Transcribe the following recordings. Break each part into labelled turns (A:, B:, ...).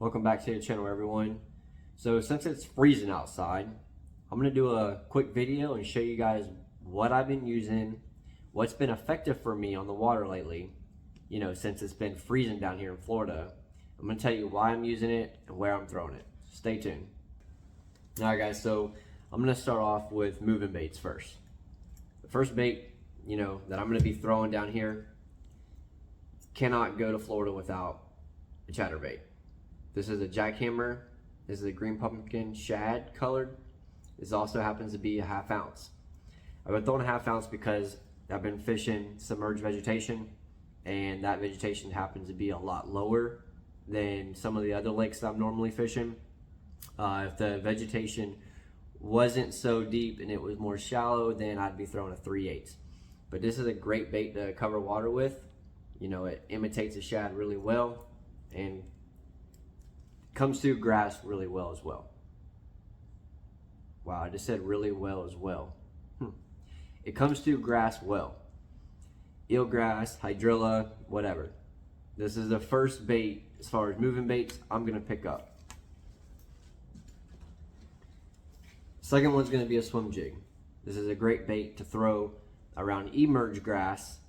A: Welcome back to the channel, everyone. So since it's freezing outside, I'm gonna do a quick video and show you guys what I've been using, what's been effective for me on the water lately, since it's been freezing down here in Florida. I'm gonna tell you why I'm using it and where I'm throwing it. Stay tuned. All right, guys, so I'm gonna start off with moving baits first. The first bait, that I'm gonna be throwing down here cannot go to Florida without a chatterbait. This is a jackhammer. This is a green pumpkin shad colored. This also happens to be a 1/2 ounce. I've been throwing a 1/2 ounce because I've been fishing submerged vegetation, and that vegetation happens to be a lot lower than some of the other lakes that I'm normally fishing. If the vegetation wasn't so deep and it was more shallow, then I'd be throwing a 3/8. But this is a great bait to cover water with. It imitates a shad really well and comes through grass really well as well. Wow, I just said really well as well. It comes through grass well. Eelgrass, hydrilla, whatever. This is the first bait as far as moving baits I'm gonna pick up. Second one's gonna be a swim jig. This is a great bait to throw around emerge grass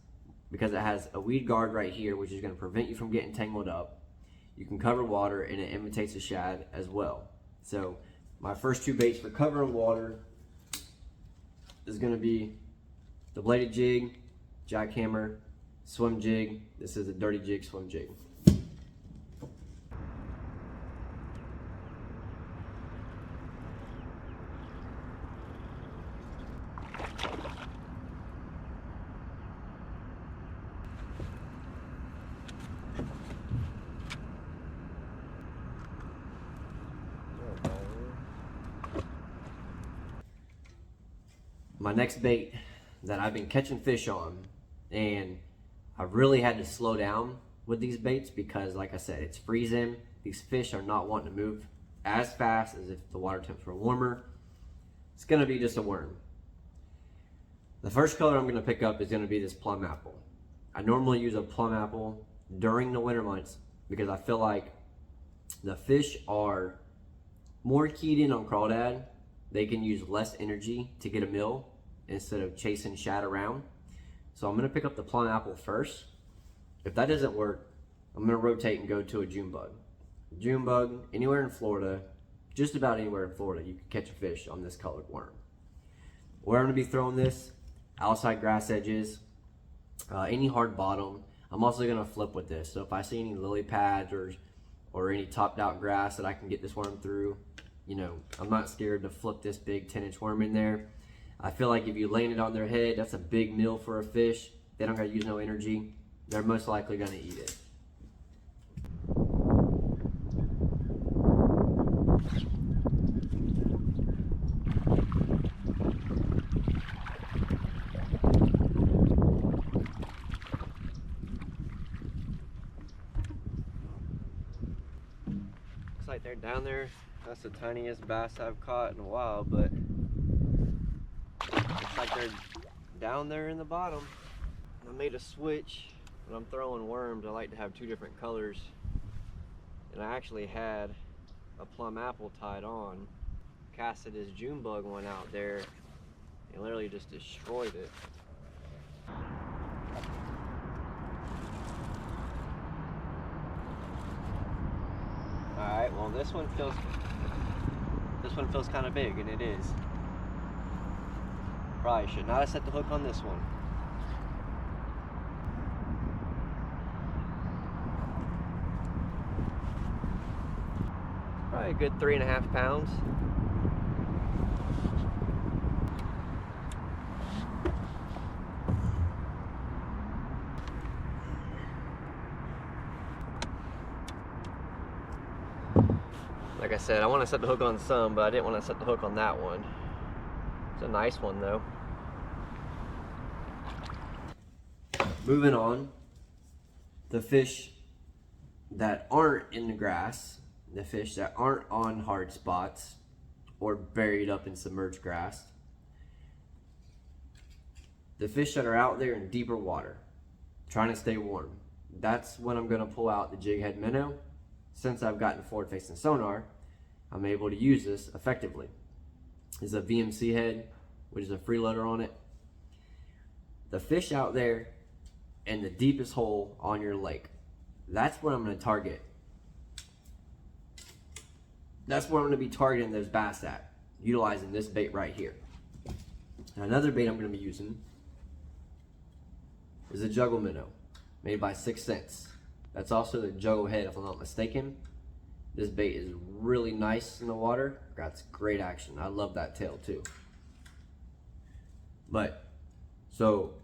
A: because it has a weed guard right here, which is gonna prevent you from getting tangled up. You can cover water and it imitates a shad as well. So my first two baits for covering water is gonna be the bladed jig, jackhammer, swim jig. This is a dirty jig swim jig. My next bait that I've been catching fish on, and I really had to slow down with these baits because, like I said, it's freezing. These fish are not wanting to move as fast as if the water temps were warmer. It's gonna be just a worm. The first color I'm gonna pick up is gonna be this plum apple. I normally use a plum apple during the winter months because I feel like the fish are more keyed in on crawdad. They can use less energy to get a meal instead of chasing shad around. So I'm gonna pick up the plum apple first. If that doesn't work, I'm gonna rotate and go to a June bug. June bug, anywhere in Florida, just about anywhere in Florida, you can catch a fish on this colored worm. Where I'm gonna be throwing this, outside grass edges, any hard bottom. I'm also gonna flip with this. So if I see any lily pads or any topped out grass that I can get this worm through, I'm not scared to flip this big 10-inch worm in there. I feel like if you land it on their head, that's a big meal for a fish. They don't gotta use no energy. They're most likely gonna eat it. Looks like they're down there. That's the tiniest bass I've caught in a while, but looks like they're down there in the bottom. I made a switch. When I'm throwing worms, I like to have two different colors. And I actually had a plum apple tied on. Casted this June bug one out there and literally just destroyed it. Alright, well this one feels kind of big, and it is. Probably should not have set the hook on this one. Probably a good 3.5 pounds. Like I said, I want to set the hook on some, but I didn't want to set the hook on that one. It's a nice one though. Moving on, the fish that aren't in the grass, the fish that aren't on hard spots or buried up in submerged grass, the fish that are out there in deeper water, trying to stay warm. That's when I'm gonna pull out the jig head minnow. since I've gotten forward facing sonar, I'm able to use this effectively. This is a VMC head, which is a freeloader on it. The fish out there in the deepest hole on your lake, that's where I'm going to target. That's where I'm going to be targeting those bass at, utilizing this bait right here. Now, another bait I'm going to be using is a juggle minnow made by 6 Cents. That's also the juggle head, if I'm not mistaken. This bait is really nice in the water. Got great action. I love that tail too. But so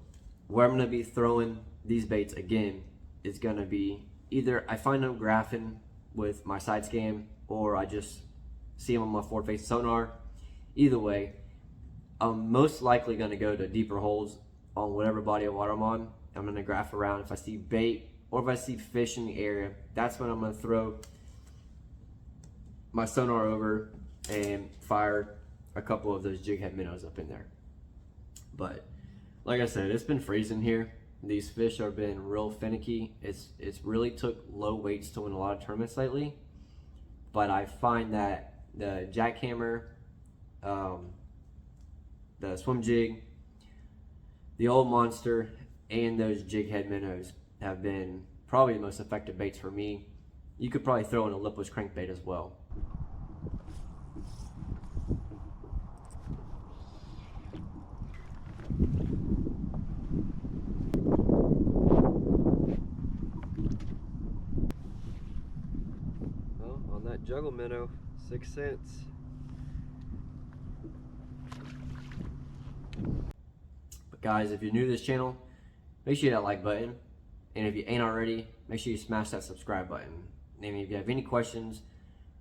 A: where I'm going to be throwing these baits again is going to be either I find them graphing with my side scan, or I just see them on my forward facing sonar. Either way, I'm most likely going to go to deeper holes on whatever body of water I'm on. I'm going to graph around. If I see bait or if I see fish in the area, that's when I'm going to throw my sonar over and fire a couple of those jig head minnows up in there. But like I said, it's been freezing here. These fish have been real finicky. It's really took low weights to win a lot of tournaments lately. But I find that the jackhammer, the swim jig, the old monster, and those jig head minnows have been probably the most effective baits for me. You could probably throw in a lipless crankbait as well. Well, on that juggle minnow, 6 Cents. But guys, if you're new to this channel, make sure you hit that like button. And if you ain't already, make sure you smash that subscribe button. And if you have any questions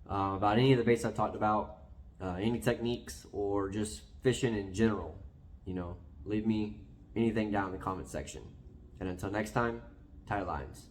A: about any of the baits I talked about, any techniques, or just fishing in general, you know, leave me anything down in the comment section. And until next time, tight lines.